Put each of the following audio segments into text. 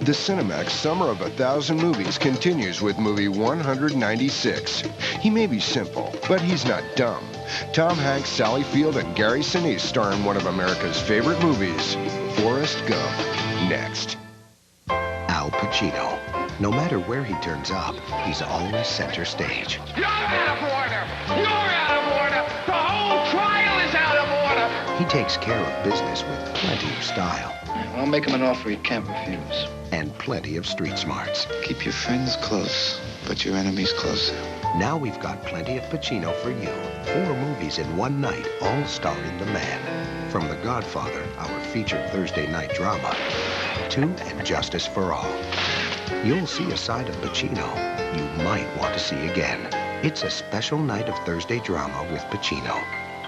The Cinemax Summer of 1,000 Movies continues with movie 196. He may be simple, but he's not dumb. Tom Hanks, Sally Field, and Gary Sinise star in one of America's favorite movies, Forrest Gump. Next. Al Pacino. No matter where he turns up, he's always center stage. You're out of order! You're out of order! The whole trial is out of order! He takes care of business with plenty of style. I'll make him an offer he can't refuse. And plenty of street smarts. Keep your friends close, but your enemies closer. Now we've got plenty of Pacino for you. 4 movies in one night, all starring the man. From The Godfather, our featured Thursday night drama, to And Justice for All. You'll see a side of Pacino you might want to see again. It's a special night of Thursday drama with Pacino,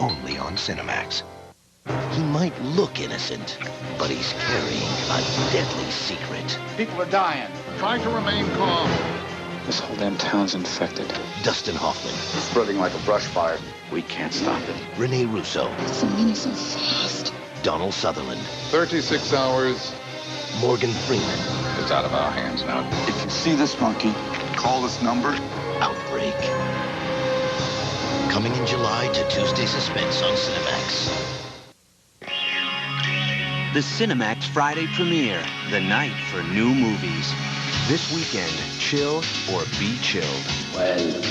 only on Cinemax. He might look innocent, but he's carrying a deadly secret. People are dying. Try to remain calm. This whole damn town's infected. Dustin Hoffman. It's spreading like a brush fire. We can't stop it. Rene Russo. It's moving so fast. Donald Sutherland. 36 hours. Morgan Freeman. It's out of our hands now. If you see this monkey, Call this number. Outbreak. Coming in July to Tuesday Suspense on Cinemax. The Cinemax Friday premiere, the night for new movies. This weekend, chill or be chilled. Welcome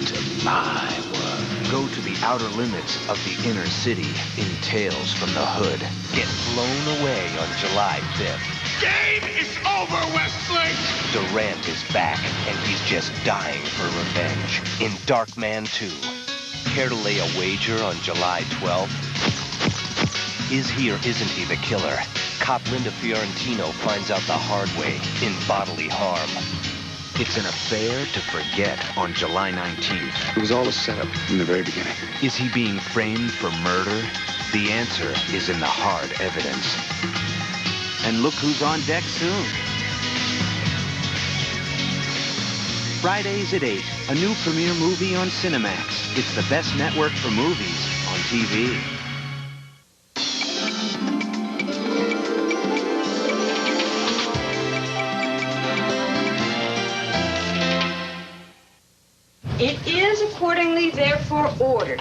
to my world. Go to the outer limits of the inner city in Tales from the Hood. Get blown away on July 5th. Game is over, Westlake! Durant is back, and he's just dying for revenge. In Darkman 2. Care to lay a wager on July 12th? Is he or isn't he the killer? Cop Linda Fiorentino finds out the hard way in Bodily Harm. It's an affair to forget on July 19th. it was all a setup from the very beginning. Is he being framed for murder? The answer is in the hard evidence. And look who's on deck soon. Fridays at 8, a new premiere movie on Cinemax. It's the best network for movies on TV. It is accordingly therefore ordered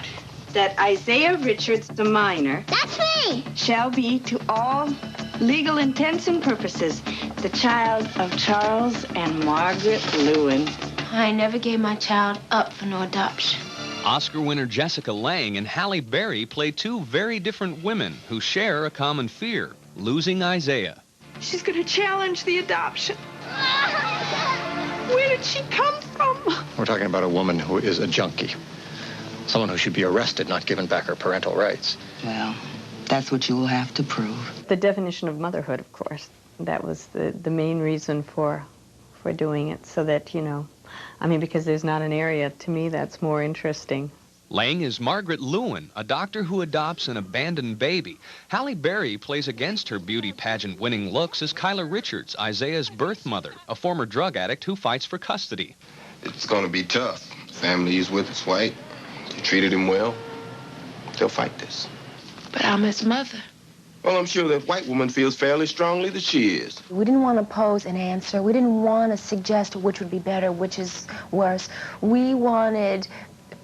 that Isaiah Richards, the minor, That's me! shall be to all legal intents and purposes the child of Charles and Margaret Lewin. I never gave my child up for no adoption. Oscar winner Jessica Lange and Halle Berry play two very different women who share a common fear, losing Isaiah. She's going to challenge the adoption. Where did she come from? We're talking about a woman who is a junkie. Someone who should be arrested, not given back her parental rights. Well, that's what you will have to prove. The definition of motherhood, of course. That was the main reason for doing it, so that, you know, I mean, because there's not an area, to me, that's more interesting. Lange is Margaret Lewin, a doctor who adopts an abandoned baby. Halle Berry plays against her beauty pageant winning looks as Kyla Richards, Isaiah's birth mother, a former drug addict who fights for custody. It's going to be tough. Family he's with is white. You treated him well. They'll fight this. But I'm his mother. Well, I'm sure that white woman feels fairly strongly that she is. We didn't want to pose an answer. We didn't want to suggest which would be better, which is worse. We wanted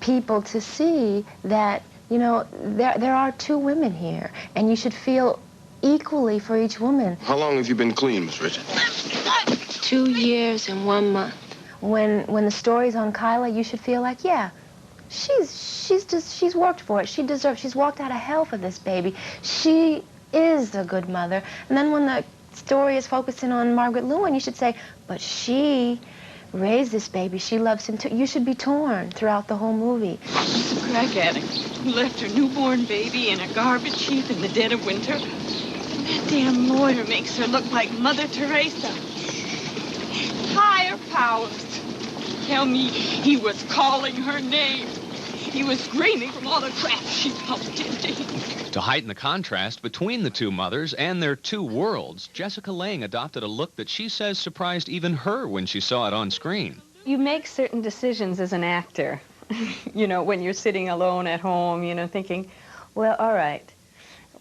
people to see that, you know, there are two women here, and you should feel equally for each woman. How long have you been clean, Miss Richards? 2 years and 1 month. When the story's on Kyla, you should feel like, yeah, she's worked for it. She deserves. She's walked out of hell for this baby. She is a good mother. And then when the story is focusing on Margaret Lewin, you should say, but she raised this baby. She loves him too. You should be torn throughout the whole movie. She's a crack addict who left her newborn baby in a garbage heap in the dead of winter. And that damn lawyer makes her look like Mother Teresa. Higher powers. Tell me he was calling her name. He was screaming from all the crap she pumped into him. To heighten the contrast between the two mothers and their two worlds, Jessica Lange adopted a look that she says surprised even her when she saw it on screen. You make certain decisions as an actor, you know, when you're sitting alone at home, you know, thinking, well, all right.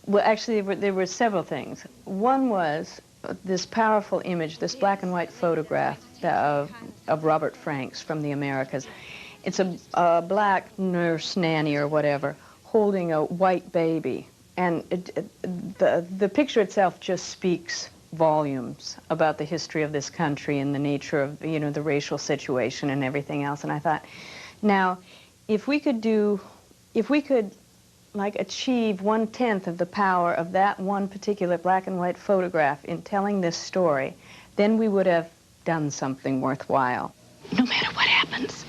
Well, actually, there were several things. One was, this powerful image, this black and white photograph of Robert Franks from the Americas. It's a black nurse nanny or whatever holding a white baby. And the picture itself just speaks volumes about the history of this country and the nature of, you know, the racial situation and everything else. And I thought, now, if we could like achieve 1/10 of the power of that one particular black and white photograph in telling this story, then we would have done something worthwhile. No matter what happens,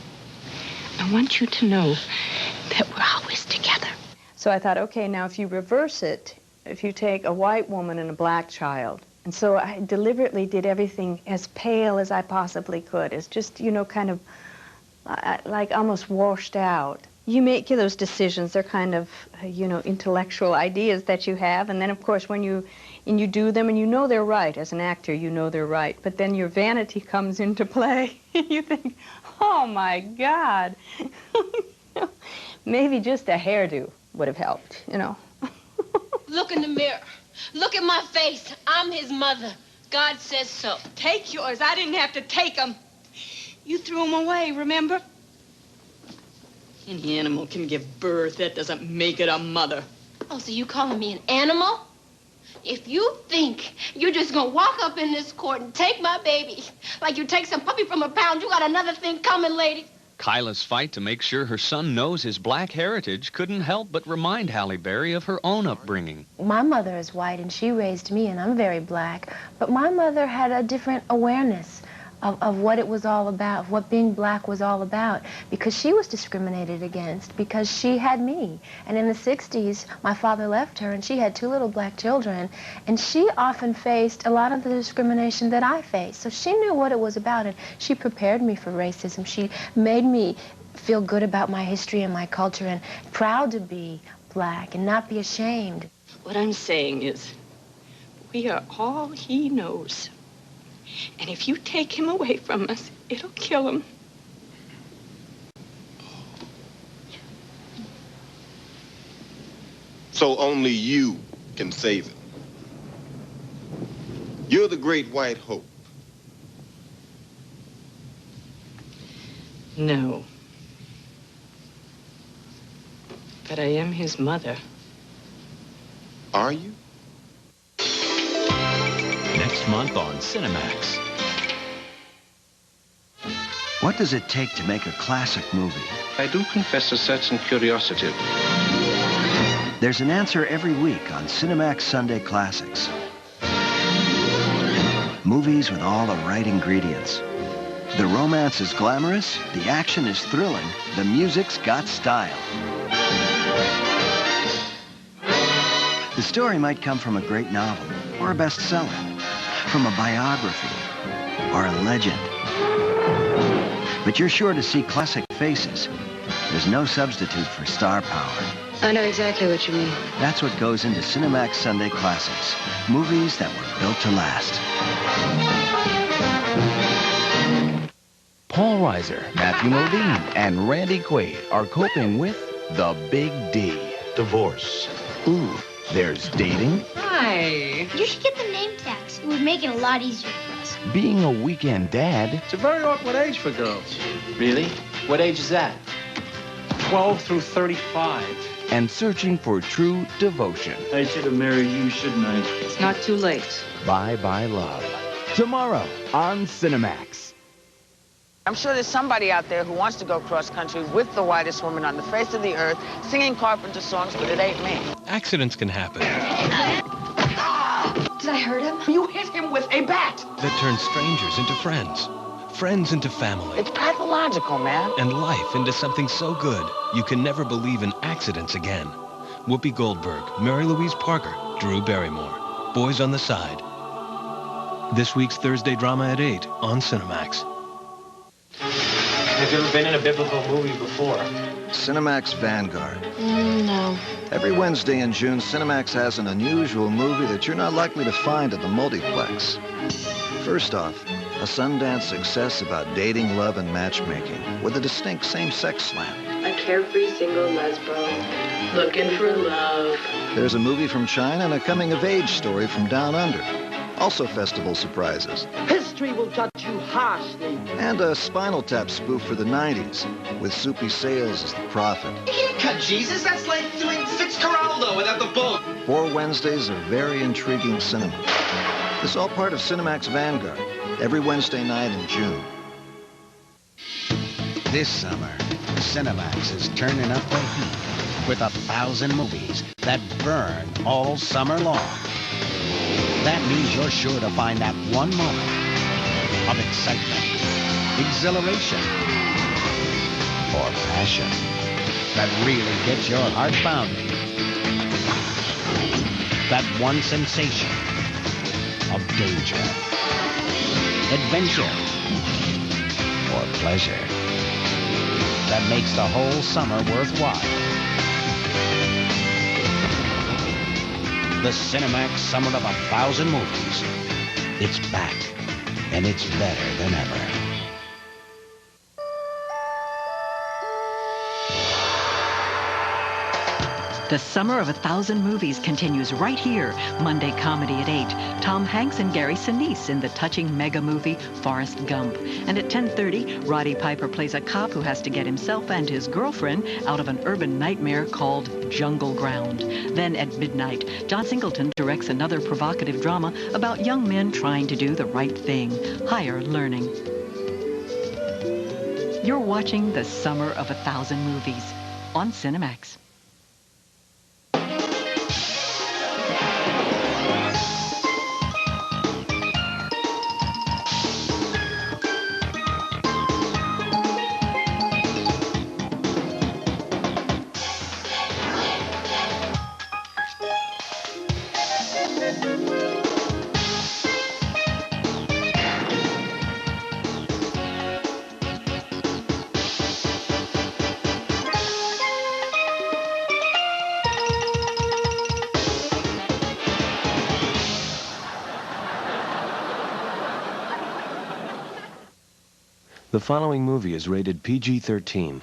I want you to know that we're always together. So I thought, okay, now if you reverse it, if you take a white woman and a black child, and so I deliberately did everything as pale as I possibly could, as just, you know, kind of like almost washed out. You make those decisions, they're kind of, you know, intellectual ideas that you have, and then of course when you do them and you know they're right, as an actor you know they're right, but then your vanity comes into play. You think, oh my God, maybe just a hairdo would have helped, you know. Look in the mirror. Look at my face. I'm his mother. God says so. Take yours. I didn't have to take them. You threw them away, remember? Any animal can give birth. That doesn't make it a mother. Oh, so you calling me an animal? If you think you're just gonna walk up in this court and take my baby like you take some puppy from a pound, you got another thing coming, lady. Kyla's fight to make sure her son knows his black heritage couldn't help but remind Halle Berry of her own upbringing. My mother is white, and she raised me, and I'm very black. But my mother had a different awareness of what it was all about, what being black was all about, because she was discriminated against, because she had me. And in the 60s, my father left her, and she had 2 little black children, and she often faced a lot of the discrimination that I faced. So she knew what it was about, and she prepared me for racism. She made me feel good about my history and my culture, and proud to be black and not be ashamed. What I'm saying is, we are all he knows. And if you take him away from us, it'll kill him. So only you can save him. You're the great white hope. No. But I am his mother. Are you? Next month on Cinemax. What does it take to make a classic movie? I do confess a certain curiosity. There's an answer every week on Cinemax Sunday Classics. Movies with all the right ingredients. The romance is glamorous, the action is thrilling, the music's got style. The story might come from a great novel or a bestseller, from a biography or a legend. But you're sure to see classic faces. There's no substitute for star power. I know exactly what you mean. That's what goes into Cinemax Sunday Classics. Movies that were built to last. Paul Reiser, Matthew Modine, and Randy Quaid are coping with the Big D. Divorce. Ooh, there's dating. Hi. You should get the name tags. It would make it a lot easier for us. Being a weekend dad. It's a very awkward age for girls. Really? What age is that? 12 through 35. And searching for true devotion. I should have married you, shouldn't I? It's not too late. Bye Bye Love. Tomorrow on Cinemax. I'm sure there's somebody out there who wants to go cross-country with the whitest woman on the face of the earth, singing Carpenter songs, but it ain't me. Accidents can happen. Did I hurt him? You hit him with a bat. That turn strangers into friends. Friends into family. It's pathological, man. And life into something so good, you can never believe in accidents again. Whoopi Goldberg, Mary Louise Parker, Drew Barrymore. Boys on the Side. This week's Thursday drama at 8 on Cinemax. Have you ever been in a biblical movie before? Cinemax Vanguard. No. Every Wednesday in June, Cinemax has an unusual movie that you're not likely to find at the multiplex. First off, a Sundance success about dating, love, and matchmaking with a distinct same-sex slant. A carefree single lesbo looking for love. There's a movie from China and a coming-of-age story from down under. Also festival surprises. History will judge you harshly. And a Spinal Tap spoof for the 90s, with Soupy Sales as the prophet. You can't cut Jesus. That's like doing Fitzcarraldo without the bull. 4 Wednesdays of very intriguing cinema. This is all part of Cinemax Vanguard, every Wednesday night in June. This summer, Cinemax is turning up the heat with 1,000 movies that burn all summer long. That means you're sure to find that one moment of excitement, exhilaration, or passion that really gets your heart pounding. That one sensation of danger, adventure, or pleasure that makes the whole summer worthwhile. The Cinemax Summer of 1,000 Movies. It's back, and it's better than ever. The Summer of 1,000 Movies continues right here. Monday comedy at 8. Tom Hanks and Gary Sinise in the touching mega movie Forrest Gump. And at 10:30, Roddy Piper plays a cop who has to get himself and his girlfriend out of an urban nightmare called Jungle Ground. Then at midnight, John Singleton directs another provocative drama about young men trying to do the right thing, higher learning. You're watching the Summer of 1,000 Movies on Cinemax. The following movie is rated PG-13.